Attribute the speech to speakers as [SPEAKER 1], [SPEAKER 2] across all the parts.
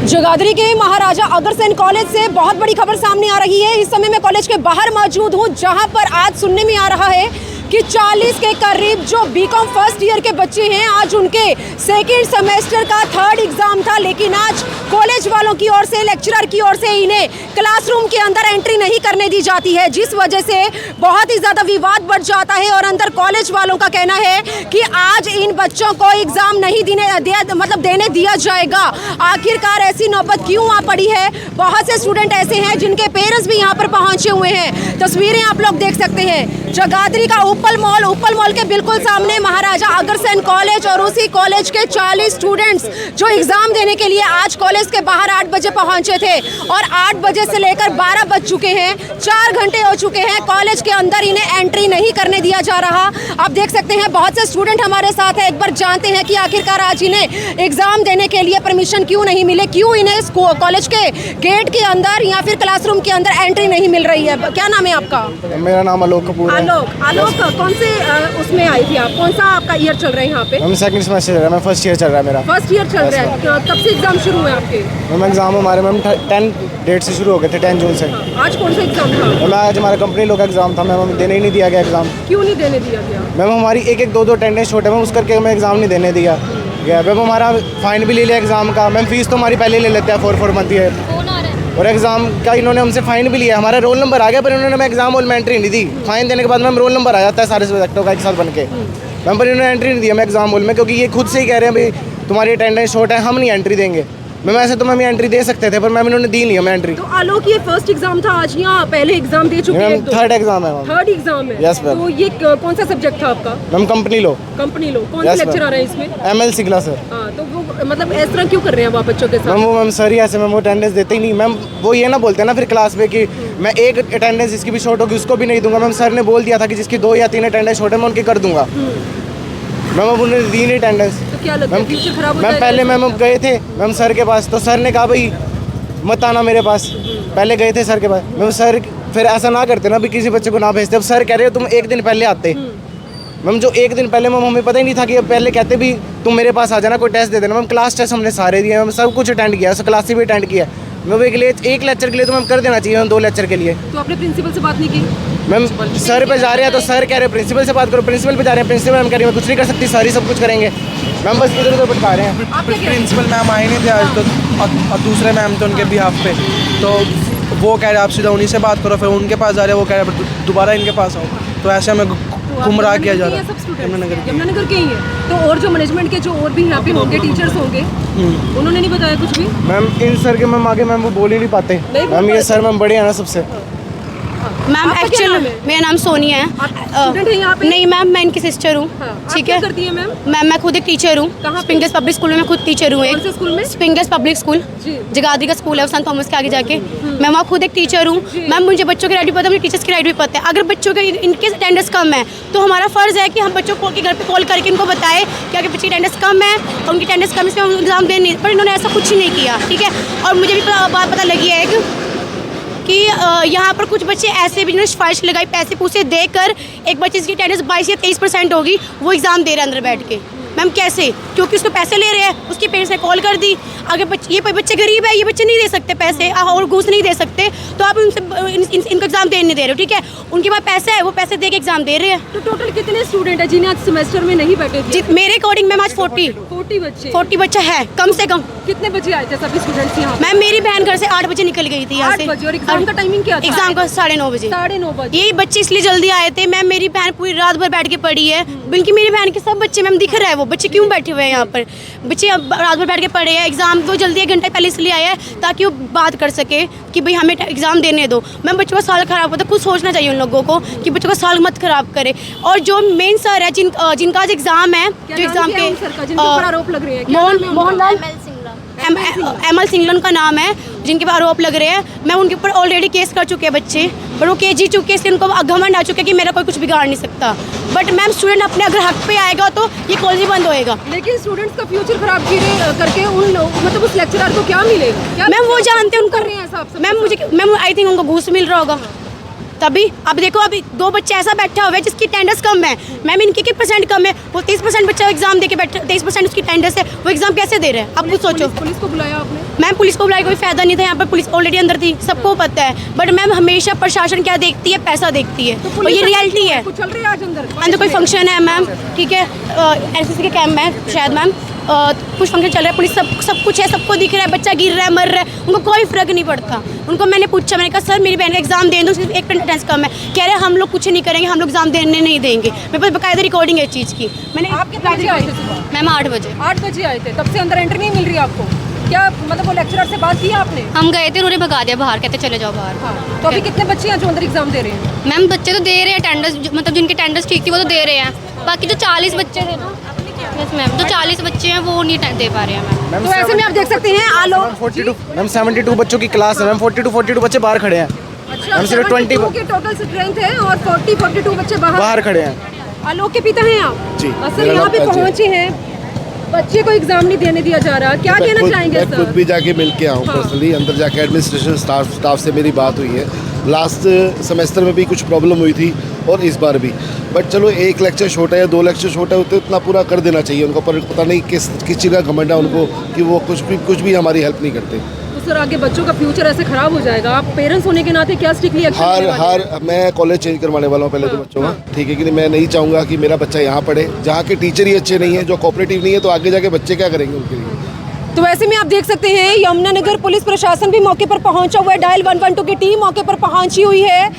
[SPEAKER 1] जगाधरी के महाराजा अग्रसेन कॉलेज से बहुत बड़ी खबर सामने आ रही है। इस समय मैं कॉलेज के बाहर मौजूद हूं, जहां पर आज सुनने में आ रहा है कि 40 के करीब जो बीकॉम फर्स्ट ईयर के बच्चे हैं, आज उनके सेकेंड सेमेस्टर का थर्ड एग्जाम था, लेकिन आज कॉलेज वालों की ओर से, लेक्चरर की ओर से इन्हें क्लासरूम के अंदर एंट्री नहीं करने दी जाती है, जिस वजह से बहुत ही ज़्यादा विवाद बढ़ जाता है। और अंदर कॉलेज वालों का कहना है कि आज इन बच्चों को एग्ज़ाम नहीं देने दिया जाएगा। आखिरकार ऐसी नौबत क्यों आ पड़ी है? बहुत से स्टूडेंट ऐसे हैं जिनके पेरेंट्स भी यहाँ पर पहुँचे हुए हैं। तस्वीरें आप लोग देख सकते हैं, जगाधरी का उपल मॉल के बिल्कुल सामने महाराजा अग्रसेन कॉलेज, और उसी कॉलेज के 40 स्टूडेंट्स जो एग्जाम देने के लिए आज कॉलेज के बाहर 8 बजे पहुंचे थे, और 8 बजे से लेकर 12 बज चुके हैं, 4 घंटे हो चुके हैं, कॉलेज के अंदर इन्हें एंट्री नहीं करने दिया जा रहा। आप देख सकते हैं बहुत से स्टूडेंट हमारे साथ है। एक बार जानते हैं कि आखिरकार आज इन्हें एग्जाम देने के लिए परमिशन क्यों नहीं मिले, क्यों इन्हें कॉलेज के गेट के अंदर या फिर क्लासरूम के अंदर एंट्री नहीं मिल रही है। क्या नाम है आपका?
[SPEAKER 2] मेरा नाम आलोक कपूर है।
[SPEAKER 1] आलोक कौन से उसमें आई थी आप? कौन सा आपका ईयर चल रहा है यहाँ पे?
[SPEAKER 2] हम सेकंड सेमेस्टर चल रहा है, मैं फर्स्ट ईयर चल रहा है मेरा।
[SPEAKER 1] फर्स्ट ईयर चल रहा है। कब से एग्जाम शुरू हुए आपके?
[SPEAKER 2] मैम एग्जाम हमारे 10 डेट से शुरू हो गए थे, 10 जून से।
[SPEAKER 1] आज कौन सा एग्जाम था?
[SPEAKER 2] मैम आज हमारा कंपनी लोग का एग्जाम था, मैम हमें देने ही नहीं दिया गया एग्जाम।
[SPEAKER 1] क्यों नहीं देने दिया गया?
[SPEAKER 2] मैम हमारी एक 2 अटेंडेंस छोटे मैम, उस करके हमें एग्जाम नहीं देने दिया गया। मैम हमारा फाइन भी ले लिया एग्जाम का। मैम फीस तो हमारी पहले ले लेते हैं 4 मंथ है, और एग्जाम का इन्होंने हमसे फाइन भी लिया। हमारा रोल नंबर आ गया, पर इन्होंने हमें एग्जाम हॉल में एंट्री नहीं दी। फाइन देने के बाद मैम रोल नंबर आ जाता है सारे सब्जेक्टों का एक साथ बन के। मैम पर इन्होंने एंट्री नहीं दिया मैं एग्जाम हॉल में, क्योंकि ये खुद से ही कह रहे हैं भाई तुम्हारी अटेंडेंस शॉर्ट है, हम नहीं एंट्री देंगे। मैम ऐसे तो मैम एंट्री दे सकते थे, पर मैम इन्होंने दी नहीं हमें एंट्री।
[SPEAKER 1] तो आलोक ये फर्स्ट एग्जाम था आज, या पहले एग्जाम दे चुके हैं?
[SPEAKER 2] थर्ड एग्जाम है मैम।
[SPEAKER 1] थर्ड एग्जाम है?
[SPEAKER 2] Yes ma'am.
[SPEAKER 1] तो ये कौन सा सब्जेक्ट था आपका?
[SPEAKER 2] मैम कंपनी लो।
[SPEAKER 1] कंपनी लो। कौन से लेक्चर आ रहे हैं इसमें?
[SPEAKER 2] ML Singla sir.
[SPEAKER 1] तो वो मतलब इस तरह क्यों कर रहे हैं वो बच्चों के साथ?
[SPEAKER 2] मैम सर ही ऐसे मैम वो अटेंडेंस देते ही नहीं। मैम वो ये ना बोलते हैं ना फिर क्लास में कि मैं एक अटेंडेंस जिसकी भी शॉर्ट होगी उसको भी नहीं दूंगा। मैम सर ने बोल दिया था कि जिसकी 2 या 3 अटेंडेंस शॉर्ट है मैं उनकी कर दूंगा। मैम अब उन्होंने दी नहीं अटेंडेंस।
[SPEAKER 1] तो क्या लगता है फ्यूचर खराब होता है?
[SPEAKER 2] मैम पहले मैम गए थे मैम सर के पास, तो सर ने कहा भाई मत आना मेरे पास। पहले गए थे सर के पास, मैम सर फिर ऐसा ना करते ना भी किसी बच्चे को ना भेजते। अब सर कह रहे हो तुम एक दिन पहले आते। मैम जो एक दिन पहले मैम हमें पता ही नहीं था कि पहले कहते भी तुम मेरे पास आ जाना, कोई टेस्ट दे देना। मैम क्लास टेस्ट हमने सारे दिए, मैम सब कुछ अटेंड किया, क्लास भी अटेंड किया। मैम एक लेक्चर के लिए तो मैम कर देना चाहिए, मैम 2 लेक्चर के लिए।
[SPEAKER 1] तो आपने प्रिंसिपल से बात नहीं की?
[SPEAKER 2] मैम सर पे जा रहे हैं तो सर कह रहे हैं प्रिंसिपल से बात करो, प्रिंसिपल पे जा रहे हैं, प्रिंसिपल मैम कह रही है मैं कुछ नहीं कर सकती, सारी सब कुछ करेंगे। मैम बस इधर उधर भटका रहे हैं।
[SPEAKER 3] प्रिंसिपल मैम आए नहीं थे आज तो, और दूसरे मैम थे उनके बिहाफ पे, तो वो कह रहे आप सीधा उन्हीं से बात करो, फिर उनके पास जा रहे हैं, वो कह रहे हैं दोबारा इनके पास आओ। तो ऐसे हमें गुमराह किया जा रहा है।
[SPEAKER 1] यमुनानगर के ही है। तो और जो मैनेजमेंट के जो और भी यहाँ पे होंगे, टीचर्स होंगे, उन्होंने नहीं बताया कुछ भी?
[SPEAKER 2] मैम इन सर के मैम आगे मैम वो बोल ही नहीं पाते। मैम ये सर मैम बड़े हैं ना सबसे।
[SPEAKER 4] मैम एक्चुअल मेरा नाम सोनिया है।
[SPEAKER 1] स्टूडेंट है यहाँ पे?
[SPEAKER 4] नहीं मैम, मैं इनकी सिस्टर हूँ। ठीक है।
[SPEAKER 1] करती है मैम?
[SPEAKER 4] मैम मैं खुद एक टीचर हूँ। स्प्रिंगलेस पब्लिक स्कूल में मैं खुद टीचर हूँ।
[SPEAKER 1] कौन से स्कूल में?
[SPEAKER 4] स्प्रिंगलेस पब्लिक स्कूल, जगाधरी का स्कूल है, सेंट थॉमस के आगे जाके। मैं वहाँ खुद एक टीचर हूँ। मैम मुझे बच्चों की राइट भी पता है, मुझे टीचर्स की राइट भी पता है। अगर बच्चों के इनके अटेंडेंस कम है तो हमारा फ़र्ज़ है कि हम बच्चों को घर पर कॉल करके इनको बताएं कि अगर बच्चे की अटेंडेंस कम है और उनकी अटेंडेंस कम, इसमें एग्जाम देने, पर इन्होंने ऐसा कुछ ही नहीं किया। ठीक है। और मुझे भी बात पता लगी है कि यहाँ पर कुछ बच्चे ऐसे भी जिन्होंने सिफारिश लगाई, पैसे पूसे देकर एक बच्चे की अटेंडेंस 22 या 23% होगी, वो एग्ज़ाम दे रहे हैं अंदर बैठ के। मैम कैसे? क्योंकि उसको पैसे ले रहे हैं, उसके पेरेंट्स ने कॉल कर दी। अगर ये बच्चे गरीब है, ये बच्चे नहीं दे सकते पैसे और घूस नहीं दे सकते, तो आप उनसे इनको एग्जाम देने नहीं दे रहे हो। ठीक है। उनके पास पैसा है, वो पैसे दे के एग्जाम दे रहे हैं।
[SPEAKER 1] तो टोटल कितने स्टूडेंट है जिन्हें आज सेमेस्टर में नहीं बैठे थे?
[SPEAKER 4] मेरे अकॉर्डिंग मैम आज 40 बच्चे हैं कम से कम।
[SPEAKER 1] कितने बजे आए थे सभी स्टूडेंट्स यहाँ?
[SPEAKER 4] मैम मेरी बहन घर से 8 बजे निकल गई थी यहाँ से।
[SPEAKER 1] 8 बजे। और एग्जाम का टाइमिंग क्या था?
[SPEAKER 4] एग्जाम का 9:30 बजे।
[SPEAKER 1] 9:30 बजे।
[SPEAKER 4] यही बच्चे इसलिए जल्दी आए थे। मैम मेरी बहन पूरी रात भर बैठ के पढ़ी है, बल्कि मेरी बहन के सब बच्चे मैम दिख रहा है, वो बच्चे क्यों बैठे हुए हैं यहाँ पर। बच्चे रात भर बैठ के पढ़े हैं, एग्जाम तो जल्दी 1 घंटे पहले इसलिए आया है ताकि वो बात कर सके कि भाई हमें एग्जाम देने दो। मैम बच्चों का साल खराब होता है, कुछ सोचना चाहिए उन लोगों को कि बच्चों का साल मत खराब करे। और जो मेन सर है जिनका आज एग्जाम है, जो एग्जाम के
[SPEAKER 1] आरोप लग रहे हैं,
[SPEAKER 4] मोहनलाल ML सिंगलन का नाम है, जिनके पर आरोप लग रहे हैं। मैं उनके ऊपर ऑलरेडी केस कर चुके हैं बच्चे, पर वो केस जीत चुके हैं, इसलिए उनको घमंड आ चुका है कि मेरा कोई कुछ बिगाड़ नहीं सकता। बट मैम स्टूडेंट अपने अगर हक पे आएगा तो ये कॉलेज ही बंद होएगा।
[SPEAKER 1] लेकिन स्टूडेंट्स का फ्यूचर खराब करके उन लोग मतलब उस लेक्चरर को क्या मिलेगा?
[SPEAKER 4] मैम वो जानते हैं उनको।
[SPEAKER 1] कर रहे हैं ऐसा?
[SPEAKER 4] मैम आई थिंक उनको घूस मिल रहा होगा। तभी अब देखो, अभी 2 बच्चे ऐसा बैठा हुआ है जिसकी अटेंडेंस कम है। मैम इनकी 1% कम है, वो 30% बच्चा एग्जाम देके बैठा, 23% उसकी अटेंडेंस है, वो एग्जाम कैसे दे रहे हैं? अब कुछ सोचो।
[SPEAKER 1] पुलिस को बुलाया आपने?
[SPEAKER 4] मैम पुलिस को बुलाया कोई फायदा नहीं था, यहाँ पर पुलिस ऑलरेडी अंदर थी, सबको पता है। बट मैम हमेशा प्रशासन क्या देखती है? पैसा देखती है, और ये रियलिटी है।
[SPEAKER 1] कुछ चल रही है आज
[SPEAKER 4] अंदर कोई फंक्शन है मैम, ठीक है, एनसीसी के कैंप में शायद मैम, कुछ फंक्शन चल रहा है, पुलिस सब कुछ है, सबको दिख रहा है, बच्चा गिर रहा है, मर रहा है, उनको कोई फर्क नहीं पड़ता। उनको मैंने पूछा, मैंने कहा सर मेरी बहन का एग्जाम दे दो, सिर्फ 1% अटेंडेंस कम है। कह रहे हैं हम लोग कुछ नहीं करेंगे, हम लोग एग्जाम देने नहीं देंगे। मेरे पास बकायदा रिकॉर्डिंग है इस चीज़ की। मैंने
[SPEAKER 1] आप कितने बजे आए थे सुबह?
[SPEAKER 4] मैम 8 बजे।
[SPEAKER 1] 8 बजे आए थे, तब से अंदर एंट्री नहीं मिल रही आपको? क्या मतलब वो लेक्चरर से बात की आपने?
[SPEAKER 4] हम गए थे, उन्होंने भगा दिया बाहर, कहते चले जाओ बाहर।
[SPEAKER 1] हाँ, तो अभी कितने बच्चे हैं जो अंदर एग्जाम दे रहे हैं?
[SPEAKER 4] मैम बच्चे तो दे रहे हैं अटेंडेंस, मतलब जिनकी अटेंडेंस ठीक थी वो तो दे रहे हैं, बाकी जो 40 बच्चे थे ना, यस मैम, जो 40 बच्चे हैं वो नहीं दे पा रहे हैं मैम।
[SPEAKER 1] तो ऐसे में आप देख सकते हैं आलोक
[SPEAKER 2] 42 मैम 72 बच्चों की क्लास है मैम, 42 बच्चे बाहर खड़े हैं।
[SPEAKER 1] अच्छा,
[SPEAKER 2] हम सिर्फ 20
[SPEAKER 1] के टोटल स्ट्रेंथ है और 42 बच्चे
[SPEAKER 2] बाहर खड़े हैं।
[SPEAKER 1] आलोक के पिता हैं आप?
[SPEAKER 2] जी,
[SPEAKER 1] असल
[SPEAKER 2] मेरा
[SPEAKER 1] यहाँ
[SPEAKER 2] नाम
[SPEAKER 1] पे
[SPEAKER 2] ताज है।
[SPEAKER 1] पहुँचे हैं, बच्चे को एग्जाम नहीं देने दिया जा रहा, क्या कहना चाहेंगे
[SPEAKER 5] मैं खुद
[SPEAKER 1] सर?
[SPEAKER 5] भी जाके मिल के आऊँ
[SPEAKER 1] हाँ।
[SPEAKER 5] पर्सनली, अंदर जाके एडमिनिस्ट्रेशन स्टाफ से मेरी बात हुई है। लास्ट सेमेस्टर में भी कुछ प्रॉब्लम हुई थी और इस बार भी, बट चलो 1 लेक्चर छोटा है या 2 लेक्चर छोटा है तो इतना पूरा कर देना चाहिए उनको। पर पता नहीं किस चीज़ का घमंड है उनको कि वो कुछ भी हमारी हेल्प नहीं करते।
[SPEAKER 1] तो सर आगे बच्चों का फ्यूचर ऐसे खराब हो जाएगा, आप पेरेंट्स होने के नाते क्या स्ट्रिक्टली एक्शन?
[SPEAKER 5] मैं कॉलेज चेंज करवाने वाला हूँ पहले तो बच्चों का, ठीक है कि नहीं। मैं नहीं चाहूँगा कि मेरा बच्चा यहाँ पढ़े जहाँ के टीचर ही अच्छे नहीं है, जो कोऑपरेटिव नहीं है, तो आगे जाके बच्चे क्या करेंगे उनके लिए।
[SPEAKER 1] तो ऐसे में आप देख सकते हैं यमुनानगर पुलिस प्रशासन भी मौके पर पहुंचा हुआ है, डायल 112 की टीम मौके पर पहुंची हुई है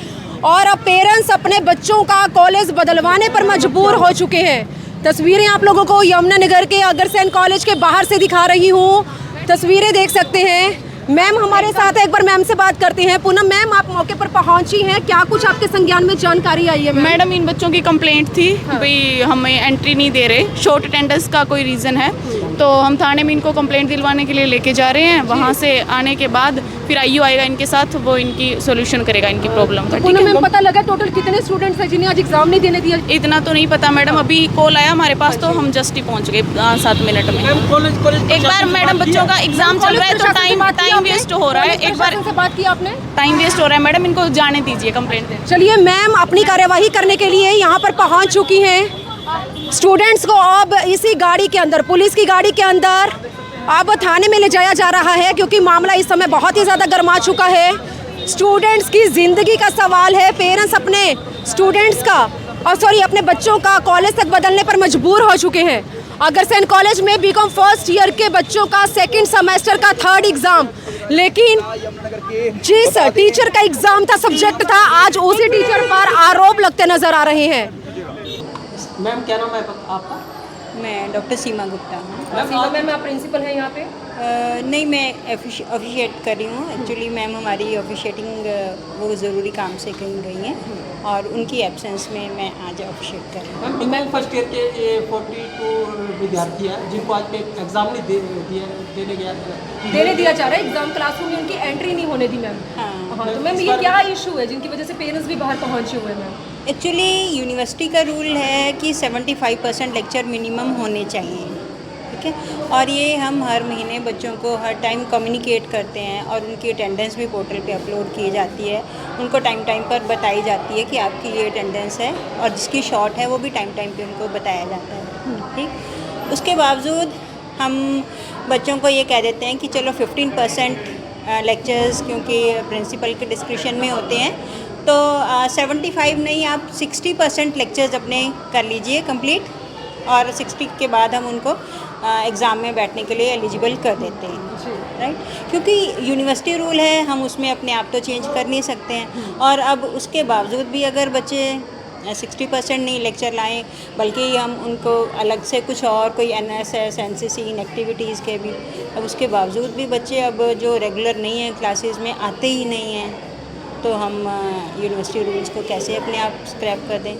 [SPEAKER 1] और अब पेरेंट्स अपने बच्चों का कॉलेज बदलवाने पर मजबूर हो चुके हैं। तस्वीरें आप लोगों को यमुनानगर के अग्रसेन कॉलेज के बाहर से दिखा रही हूँ, तस्वीरें देख सकते हैं। मैम हमारे साथ है, एक बार मैम से बात करते हैं। पूनम मैम, आप मौके पर पहुंची हैं, क्या कुछ आपके संज्ञान में जानकारी आई है?
[SPEAKER 6] मैडम इन बच्चों की कंप्लेंट थी भाई हमें एंट्री नहीं दे रहे, शॉर्ट अटेंडेंस का कोई रीज़न है, तो हम थाने में इनको कंप्लेंट दिलवाने के लिए लेके जा रहे हैं। वहाँ से आने के बाद फिर आईओ आएगा इनके साथ, वो इनकी सोल्यूशन करेगा इनकी प्रॉब्लम का।
[SPEAKER 1] पूनम मैम, पता लगा टोटल कितने स्टूडेंट्स हैं जिन्हें आज एग्जाम नहीं देने दिया?
[SPEAKER 6] इतना तो नहीं पता मैडम, अभी कॉल आया हमारे पास तो हम जस्ट ही पहुँच गए 7 मिनट में। एक बार मैडम बच्चों का एग्जाम चल रहा है तो टाइम वेस्ट हो रहा है, एक बार
[SPEAKER 1] से बात की आपने?
[SPEAKER 6] टाइम वेस्ट हो रहा है मैडम, इनको जाने दीजिए कंप्लेंट देने।
[SPEAKER 1] चलिए मैम अपनी कार्यवाही करने के लिए यहाँ पर पहुँच चुकी हैं। स्टूडेंट्स को अब इसी गाड़ी के अंदर, पुलिस की गाड़ी के अंदर अब थाने में ले जाया जा रहा है क्योंकि मामला इस समय बहुत ही ज़्यादा गर्मा चुका है। स्टूडेंट्स की ज़िंदगी का सवाल है, पेरेंट्स अपने स्टूडेंट्स का अपने बच्चों का कॉलेज तक बदलने पर मजबूर हो चुके हैं। अग्रसेन कॉलेज में बीकॉम फर्स्ट ईयर के बच्चों का 2nd सेमेस्टर का 3rd एग्ज़ाम, लेकिन जिस टीचर का एग्ज़ाम था, सब्जेक्ट था, आज उसी टीचर पर आरोप लगते नज़र आ रहे हैं।
[SPEAKER 7] मैम क्या नाम है आपका?
[SPEAKER 8] मैं डॉक्टर सीमा गुप्ता हूँ।
[SPEAKER 1] मैम आप प्रिंसिपल हैं यहाँ पे?
[SPEAKER 8] नहीं, मैं ऑफिशिएट कर रही हूँ। एक्चुअली मैम हमारी ऑफिशिएटिंग वो ज़रूरी काम से कहीं गई हैं और उनकी एब्सेंस में मैं आज ऑफिशिएट कर रही हूँ।
[SPEAKER 7] मैम फर्स्ट ईयर के 42 विद्यार्थी हैं जिनको आज एग्ज़ाम नहीं देने दिया जा रहा है, एग्जाम क्लासरूम में उनकी एंट्री नहीं होने दी मैम। हाँ, तो मैम ये क्या इशू है जिनकी वजह से पेरेंट्स भी बाहर पहुँचे हुए हैं मैम?
[SPEAKER 8] एक्चुअली यूनिवर्सिटी का रूल है कि 75% लेक्चर मिनिमम होने चाहिए, ठीक है, और ये हम हर महीने बच्चों को हर टाइम कम्युनिकेट करते हैं और उनकी अटेंडेंस भी पोर्टल पे अपलोड की जाती है। उनको टाइम पर बताई जाती है कि आपकी ये अटेंडेंस है और जिसकी शॉर्ट है वो भी टाइम पे उनको बताया जाता है, ठीक। उसके बावजूद हम बच्चों को ये कह देते हैं कि चलो 15% लेक्चर्स क्योंकि प्रिंसिपल के डिस्क्रिप्शन में होते हैं, तो 75 नहीं, आप 60% लेक्चर्स अपने कर लीजिए कंप्लीट, और 60 के बाद हम उनको एग्ज़ाम में बैठने के लिए एलिजिबल कर देते हैं, राइट। क्योंकि यूनिवर्सिटी रूल है, हम उसमें अपने आप तो चेंज कर नहीं सकते हैं। और अब उसके बावजूद भी अगर बच्चे 60% नहीं लेक्चर लाएं, बल्कि हम उनको अलग से कुछ और कोई NSS NCC इन एक्टिविटीज़ के भी, अब उसके बावजूद भी बच्चे अब जो रेगुलर नहीं है क्लासेस में आते ही नहीं हैं, तो हम यूनिवर्सिटी रूल्स को कैसे अपने आप स्क्रैप कर दें।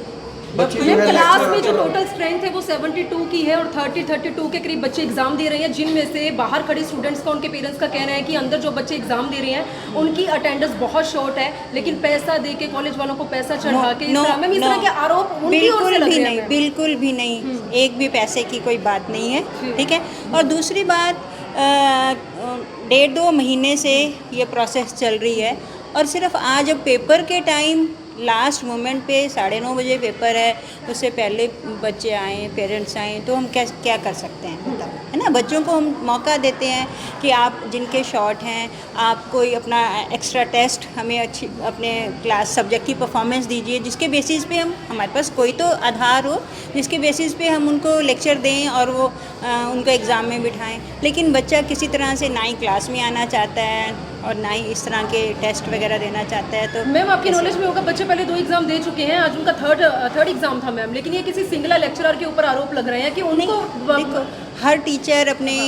[SPEAKER 1] क्लास में जो टोटल स्ट्रेंथ है वो 72 की है और 32 के करीब बच्चे एग्जाम दे रहे हैं, जिनमें से बाहर खड़े स्टूडेंट्स का, उनके पेरेंट्स का कहना है कि अंदर जो बच्चे एग्जाम दे रहे हैं उनकी अटेंडेंस बहुत शॉर्ट है, लेकिन पैसा दे के कॉलेज वालों को पैसा चढ़ा के इस तरह के आरोप उनकी ओर से लग रहे हैं।
[SPEAKER 8] बिल्कुल भी नहीं, एक भी पैसे की कोई बात नहीं है, ठीक है। और दूसरी बात, 1.5-2 महीने से ये प्रोसेस चल रही है और सिर्फ आज अब पेपर के टाइम लास्ट मोमेंट पे 9:30 बजे पेपर है, उससे पहले बच्चे आएँ, पेरेंट्स आएँ, तो हम क्या कर सकते हैं मतलब, है ना। बच्चों को हम मौका देते हैं कि आप जिनके शॉर्ट हैं, आप कोई अपना एक्स्ट्रा टेस्ट हमें अच्छी अपने क्लास सब्जेक्ट की परफॉर्मेंस दीजिए, जिसके बेसिस पे हम, हमारे पास कोई तो आधार हो जिसके बेसिस पे हम उनको लेक्चर दें और वो उनको एग्ज़ाम में बिठाएं। लेकिन बच्चा किसी तरह से ना ही क्लास में आना चाहता है और ना ही इस तरह के टेस्ट वगैरह देना चाहता है। तो
[SPEAKER 7] मैम आपकी नॉलेज में होगा बच्चे पहले 2 एग्जाम दे चुके हैं, आज उनका थर्ड एग्जाम था मैम, लेकिन ये किसी सिंगल लेक्चरर के ऊपर आरोप लग रहे हैं कि उनको
[SPEAKER 8] देखो, हर टीचर अपने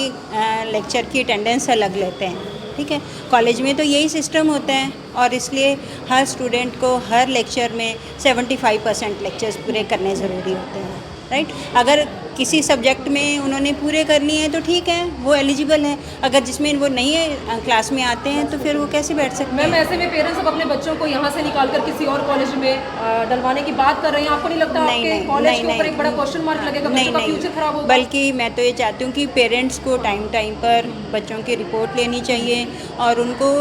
[SPEAKER 8] लेक्चर की अटेंडेंस अलग लेते हैं, ठीक है। कॉलेज में तो यही सिस्टम होता है और इसलिए हर स्टूडेंट को हर लेक्चर में 75% लेक्चर्स पूरे करने ज़रूरी होते हैं, राइट। अगर किसी सब्जेक्ट में उन्होंने पूरे करनी है तो ठीक है, वो एलिजिबल है। अगर जिसमें वो नहीं है, क्लास में आते हैं, तो फिर वो कैसे बैठ सकते हैं।
[SPEAKER 7] मैम ऐसे में पेरेंट्स अब अपने बच्चों को यहाँ से निकाल कर किसी और कॉलेज में डलवाने की बात कर रहे हैं, आपको नहीं लगता आपके कॉलेज के ऊपर एक बड़ा क्वेश्चन मार्क लगेगा, बच्चों का फ्यूचर खराब होगा?
[SPEAKER 8] बल्कि मैं तो ये चाहती हूँ कि पेरेंट्स को टाइम पर बच्चों की रिपोर्ट लेनी चाहिए और उनको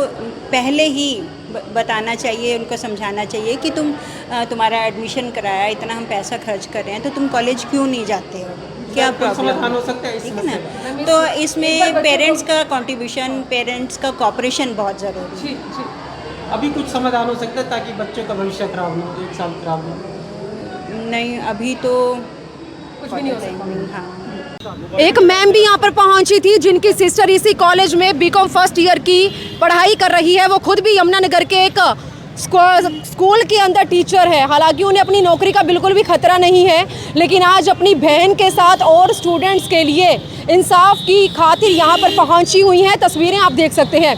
[SPEAKER 8] पहले ही बताना चाहिए, उनको समझाना चाहिए कि तुम्हारा एडमिशन कराया, इतना हम पैसा खर्च कर रहे हैं, तो तुम कॉलेज क्यों नहीं जाते हो, क्या प्रॉब्लम हो सकता है, ठीक है ना। तो इसमें पेरेंट्स का कंट्रीब्यूशन, पेरेंट्स का कोऑपरेशन बहुत ज़रूरी है।
[SPEAKER 7] जी।
[SPEAKER 9] अभी कुछ समाधान हो सकता है ताकि बच्चों का भविष्य खराब ना हो, 1 साल खराब ना हो?
[SPEAKER 8] नहीं, अभी तो
[SPEAKER 7] कुछ भी नहीं हो सकता।
[SPEAKER 8] हाँ।
[SPEAKER 1] एक मैम भी यहाँ पर पहुंची थी जिनकी सिस्टर इसी कॉलेज में बीकॉम फर्स्ट ईयर की पढ़ाई कर रही है। वो खुद भी यमुनानगर के एक स्कूल के अंदर टीचर है। हालांकि उन्हें अपनी नौकरी का बिल्कुल भी खतरा नहीं है, लेकिन आज अपनी बहन के साथ और स्टूडेंट्स के लिए इंसाफ की खातिर यहाँ पर पहुंची हुई हैं। तस्वीरें आप देख सकते हैं।